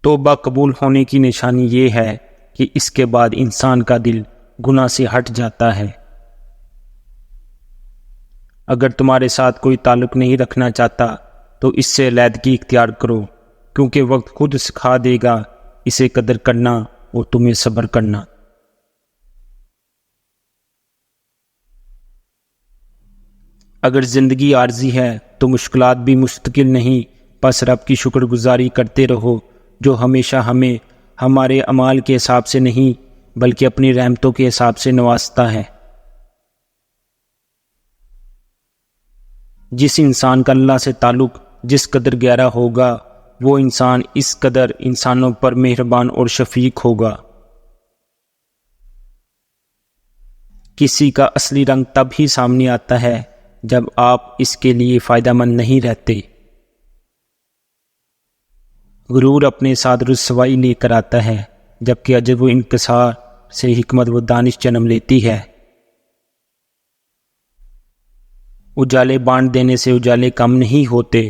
توبہ قبول ہونے کی نشانی یہ ہے کہ اس کے بعد انسان کا دل گناہ سے ہٹ جاتا ہے۔ اگر تمہارے ساتھ کوئی تعلق نہیں رکھنا چاہتا تو اس سے علیحدگی اختیار کرو، کیونکہ وقت خود سکھا دے گا اسے قدر کرنا اور تمہیں صبر کرنا۔ اگر زندگی عارضی ہے تو مشکلات بھی مستقل نہیں، پس رب کی شکر گزاری کرتے رہو جو ہمیشہ ہمیں ہمارے اعمال کے حساب سے نہیں بلکہ اپنی رحمتوں کے حساب سے نوازتا ہے۔ جس انسان کا اللہ سے تعلق جس قدر گہرا ہوگا وہ انسان اس قدر انسانوں پر مہربان اور شفیق ہوگا۔ کسی کا اصلی رنگ تب ہی سامنے آتا ہے جب آپ اس کے لیے فائدہ مند نہیں رہتے۔ غرور اپنے ساتھ رسوائی لے کر آتا ہے، جبکہ عجب و انکسار سے حکمت و دانش جنم لیتی ہے۔ اجالے بانٹ دینے سے اجالے کم نہیں ہوتے۔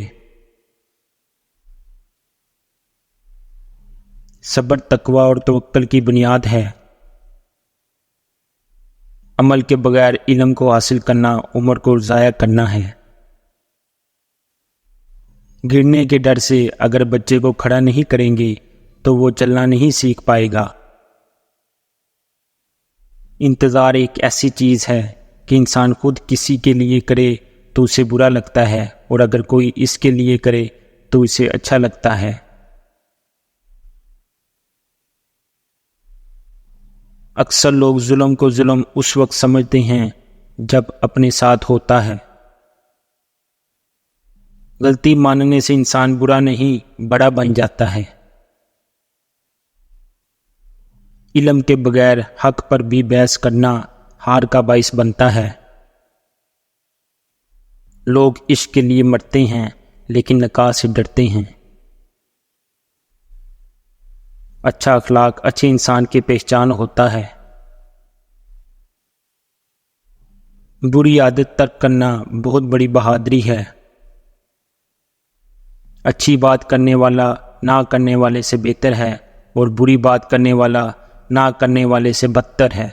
صبر تقوی اور توکل کی بنیاد ہے۔ عمل کے بغیر علم کو حاصل کرنا عمر کو ضائع کرنا ہے۔ گرنے کے ڈر سے اگر بچے کو کھڑا نہیں کریں گے تو وہ چلنا نہیں سیکھ پائے گا۔ انتظار ایک ایسی چیز ہے کہ انسان خود کسی کے لیے کرے تو اسے برا لگتا ہے، اور اگر کوئی اس کے لیے کرے تو اسے اچھا لگتا ہے۔ اکثر لوگ ظلم کو ظلم اس وقت سمجھتے ہیں جب اپنے ساتھ ہوتا ہے۔ غلطی ماننے سے انسان برا نہیں بڑا بن جاتا ہے۔ علم کے بغیر حق پر بھی بحث کرنا ہار کا باعث بنتا ہے۔ لوگ عشق کے لیے مرتے ہیں لیکن نکاح سے ڈرتے ہیں۔ اچھا اخلاق اچھے انسان کی پہچان ہوتا ہے۔ بری عادت ترک کرنا بہت بڑی بہادری ہے۔ اچھی بات کرنے والا نہ کرنے والے سے بہتر ہے، اور بری بات کرنے والا نہ کرنے والے سے بدتر ہے۔